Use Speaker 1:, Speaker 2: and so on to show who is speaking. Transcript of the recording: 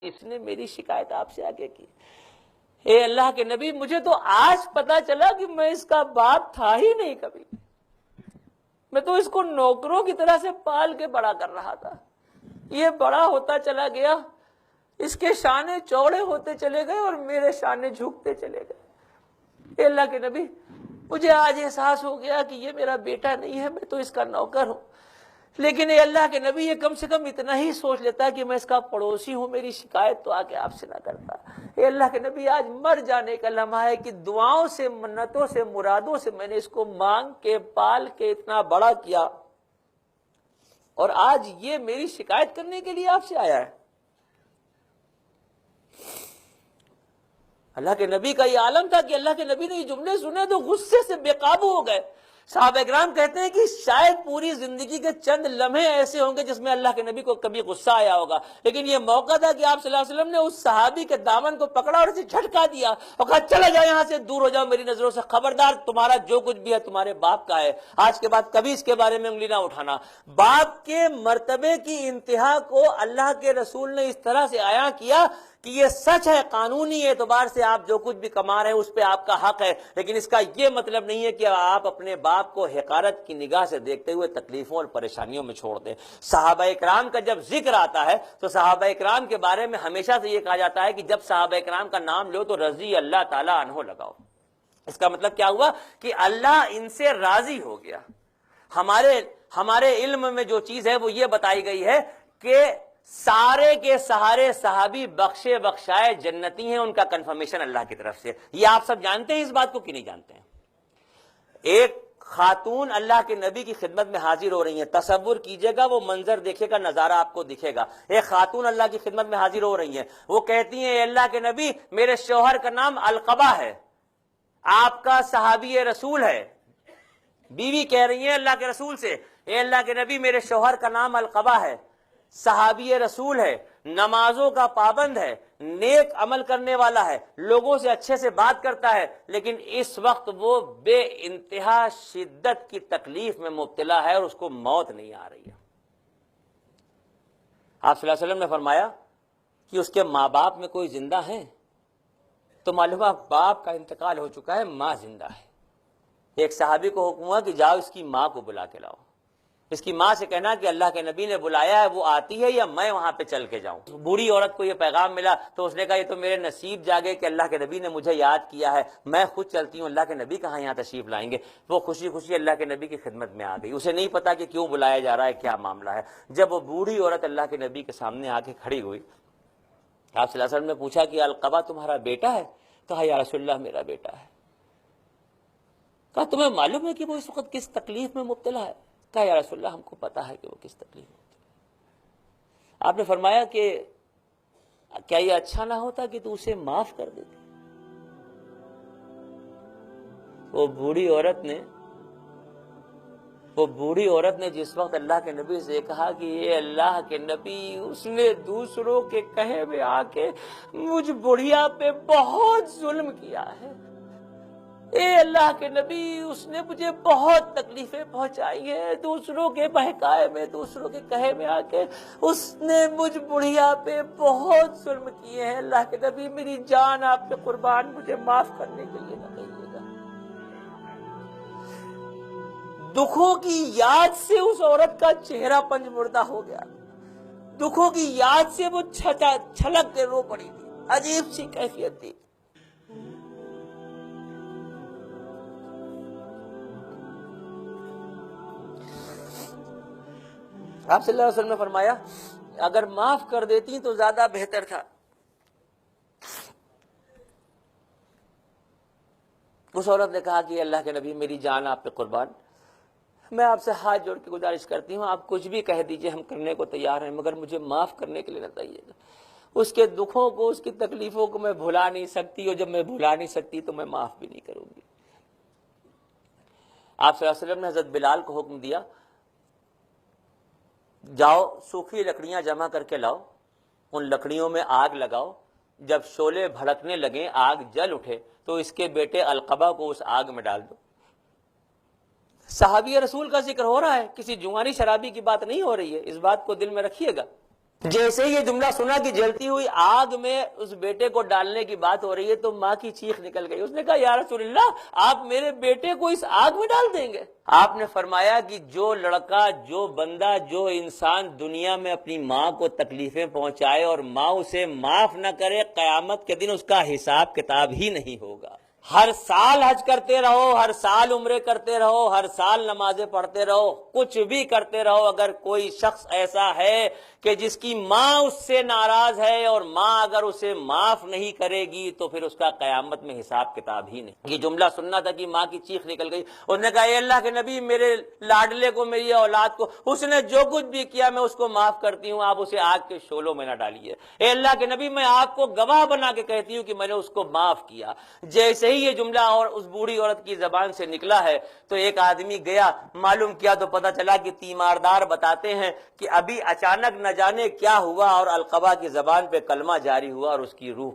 Speaker 1: اس نے میری شکایت آپ سے آگے کی. اے اللہ کے نبی مجھے تو آج پتا چلا کہ میں اس کا باپ تھا ہی نہیں کبھی. میں تو اس کو نوکروں کی طرح سے پال کے بڑا کر رہا تھا. یہ بڑا ہوتا چلا گیا, اس کے شانے چوڑے ہوتے چلے گئے اور میرے شانے جھکتے چلے گئے. اے اللہ کے نبی مجھے آج احساس ہو گیا کہ یہ میرا بیٹا نہیں ہے, میں تو اس کا نوکر ہوں. لیکن اے اللہ کے نبی یہ کم سے کم اتنا ہی سوچ لیتا کہ میں اس کا پڑوسی ہوں, میری شکایت تو آ کے آپ سے نہ کرتا. اے اللہ کے نبی آج مر جانے کا لمحہ ہے کہ دعاؤں سے, منتوں سے, مرادوں سے میں نے اس کو مانگ کے پال کے اتنا بڑا کیا, اور آج یہ میری شکایت کرنے کے لیے آپ سے آیا ہے. اللہ کے نبی کا یہ عالم تھا کہ اللہ کے نبی نے یہ جملے سنے تو غصے سے بے قابو ہو گئے. صحابہ کرام کہتے ہیں کہ شاید پوری زندگی کے چند لمحے ایسے ہوں گے جس میں اللہ کے نبی کو کبھی غصہ آیا ہوگا, لیکن یہ موقع تھا کہ آپ صلی اللہ علیہ وسلم نے اس صحابی کے دامن کو پکڑا اور اسے جھٹکا دیا اور کہا چلا جاؤ یہاں سے, دور ہو جاؤ میری نظروں سے, خبردار تمہارا جو کچھ بھی ہے تمہارے باپ کا ہے, آج کے بعد کبھی اس کے بارے میں انگلی نہ اٹھانا. باپ کے مرتبے کی انتہا کو اللہ کے رسول نے اس طرح سے عیاں کیا کہ یہ سچ ہے, قانونی اعتبار سے آپ جو کچھ بھی کما رہے ہیں اس پہ آپ کا حق ہے, لیکن اس کا یہ مطلب نہیں ہے کہ آپ اپنے باپ کو حقارت کی نگاہ سے دیکھتے ہوئے تکلیفوں اور پریشانیوں میں چھوڑ دیں. صحابہ اکرام کا جب ذکر آتا ہے تو صحابہ اکرام کے بارے میں ہمیشہ سے یہ کہا جاتا ہے کہ جب صحابہ اکرام کا نام لو تو رضی اللہ تعالی عنہ لگاؤ. اس کا مطلب کیا ہوا کہ اللہ ان سے راضی ہو گیا. ہمارے علم میں جو چیز ہے وہ یہ بتائی گئی ہے کہ سارے کے سہارے صحابی بخشے بخشائے جنتی ہیں, ان کا کنفرمیشن اللہ کی طرف سے. یہ آپ سب جانتے ہیں اس بات کو کہ نہیں جانتے ہیں؟ ایک خاتون اللہ کے نبی کی خدمت میں حاضر ہو رہی ہیں, تصور کیجئے گا, وہ منظر دیکھے گا, نظارہ آپ کو دکھے گا. ایک خاتون اللہ کی خدمت میں حاضر ہو رہی ہیں, وہ کہتی ہیں اے اللہ کے نبی میرے شوہر کا نام القبہ ہے, آپ کا صحابی رسول ہے. بیوی کہہ رہی ہیں اللہ کے رسول سے اے اللہ کے نبی میرے شوہر کا نام القبہ ہے, صحابی رسول ہے, نمازوں کا پابند ہے, نیک عمل کرنے والا ہے, لوگوں سے اچھے سے بات کرتا ہے, لیکن اس وقت وہ بے انتہا شدت کی تکلیف میں مبتلا ہے اور اس کو موت نہیں آ رہی ہے. آپ صلی اللہ علیہ وسلم نے فرمایا کہ اس کے ماں باپ میں کوئی زندہ ہیں؟ تو معلوم ہے باپ کا انتقال ہو چکا ہے, ماں زندہ ہے. ایک صحابی کو حکم ہوا کہ جاؤ اس کی ماں کو بلا کے لاؤ, اس کی ماں سے کہنا کہ اللہ کے نبی نے بلایا ہے, وہ آتی ہے یا میں وہاں پہ چل کے جاؤں. بوڑھی عورت کو یہ پیغام ملا تو اس نے کہا یہ تو میرے نصیب جاگے کہ اللہ کے نبی نے مجھے یاد کیا ہے, میں خود چلتی ہوں, اللہ کے نبی کہاں یہاں تشریف لائیں گے. وہ خوشی خوشی اللہ کے نبی کی خدمت میں آ گئی. اسے نہیں پتا کہ کیوں بلایا جا رہا ہے, کیا معاملہ ہے. جب وہ بوڑھی عورت اللہ کے نبی کے سامنے آ کے کھڑی ہوئی, آپ صلی اللہ علیہ وسلم نے پوچھا کہ القبہ تمہارا بیٹا ہے؟ کہا یا رسول اللہ میرا بیٹا ہے. کہا تمہیں معلوم ہے کہ وہ اس وقت کس تکلیف میں مبتلا ہے؟ کہا یا رسول اللہ ہم کو پتا ہے کہ وہ کس تکلیف میں مبتلا ہے. آپ نے فرمایا کہ کیا یہ اچھا نہ ہوتا کہ تو اسے معاف کر دیتی. وہ بوڑھی عورت نے جس وقت اللہ کے نبی سے کہا کہ یہ اللہ کے نبی اس نے دوسروں کے کہے میں آ کے مجھ بڑھیا پہ بہت ظلم کیا ہے, اے اللہ کے نبی اس نے مجھے بہت تکلیفیں پہنچائی ہیں, دوسروں کے بہکائے میں, دوسروں کے کہے میں آ کے اس نے مجھ بڑھیا پہ بہت ظلم کیے ہیں. اللہ کے نبی میری جان آپ پہ قربان, مجھے معاف کرنے کے لیے نہ کہیے گا. دکھوں کی یاد سے اس عورت کا چہرہ پنج مردہ ہو گیا, دکھوں کی یاد سے وہ چھلک کے رو پڑی تھی. عجیب سی کیفیت تھی. آپ صلی اللہ علیہ وسلم نے فرمایا اگر معاف کر دیتی تو زیادہ بہتر تھا. اس عورت نے کہا کہ اللہ کے نبی میری جان آپ پہ قربان, میں آپ سے ہاتھ جوڑ کے گزارش کرتی ہوں آپ کچھ بھی کہہ دیجئے ہم کرنے کو تیار ہیں, مگر مجھے معاف کرنے کے لیے نہ کہیے گا. اس کے دکھوں کو, اس کی تکلیفوں کو میں بھلا نہیں سکتی, اور جب میں بھلا نہیں سکتی تو میں معاف بھی نہیں کروں گی. آپ صلی اللہ علیہ وسلم نے حضرت بلال کو حکم دیا جاؤ سوکھی لکڑیاں جمع کر کے لاؤ, ان لکڑیوں میں آگ لگاؤ, جب شعلے بھڑکنے لگیں, آگ جل اٹھے تو اس کے بیٹے القبہ کو اس آگ میں ڈال دو. صحابی رسول کا ذکر ہو رہا ہے, کسی جوانی شرابی کی بات نہیں ہو رہی ہے, اس بات کو دل میں رکھیے گا. جیسے ہی یہ جملہ سنا کہ جلتی ہوئی آگ میں اس بیٹے کو ڈالنے کی بات ہو رہی ہے تو ماں کی چیخ نکل گئی. اس نے کہا یا رسول اللہ آپ میرے بیٹے کو اس آگ میں ڈال دیں گے؟ آپ نے فرمایا کہ جو لڑکا، جو بندہ، جو انسان دنیا میں اپنی ماں کو تکلیفیں پہنچائے اور ماں اسے معاف نہ کرے، قیامت کے دن اس کا حساب کتاب ہی نہیں ہوگا. ہر سال حج کرتے رہو، ہر سال عمرے کرتے رہو، ہر سال نمازیں پڑھتے رہو، کچھ بھی کرتے رہو، اگر کوئی شخص ایسا ہے کہ جس کی ماں اس سے ناراض ہے اور ماں اگر اسے معاف نہیں کرے گی تو پھر اس کا قیامت میں حساب کتاب ہی نہیں. یہ جملہ سننا تھا کہ ماں کی چیخ نکل گئی. اس نے کہا اے اللہ کے نبی، میرے لاڈلے کو، میری اولاد کو، اس نے جو کچھ بھی کیا میں اس کو معاف کرتی ہوں، آپ اسے آگ کے شعلوں میں نہ ڈالیے. اے اللہ کے نبی، میں آپ کو گواہ بنا کے کہتی ہوں کہ میں نے اس کو معاف کیا. جیسے ہی یہ جملہ اور اس بوڑھی عورت کی زبان سے نکلا ہے تو ایک آدمی گیا، معلوم کیا تو پتا چلا کہ تیماردار بتاتے ہیں کہ ابھی اچانک نہ جانے کیا ہوا اور القبا کی زبان پہ کلمہ جاری ہوا اور اس کی روح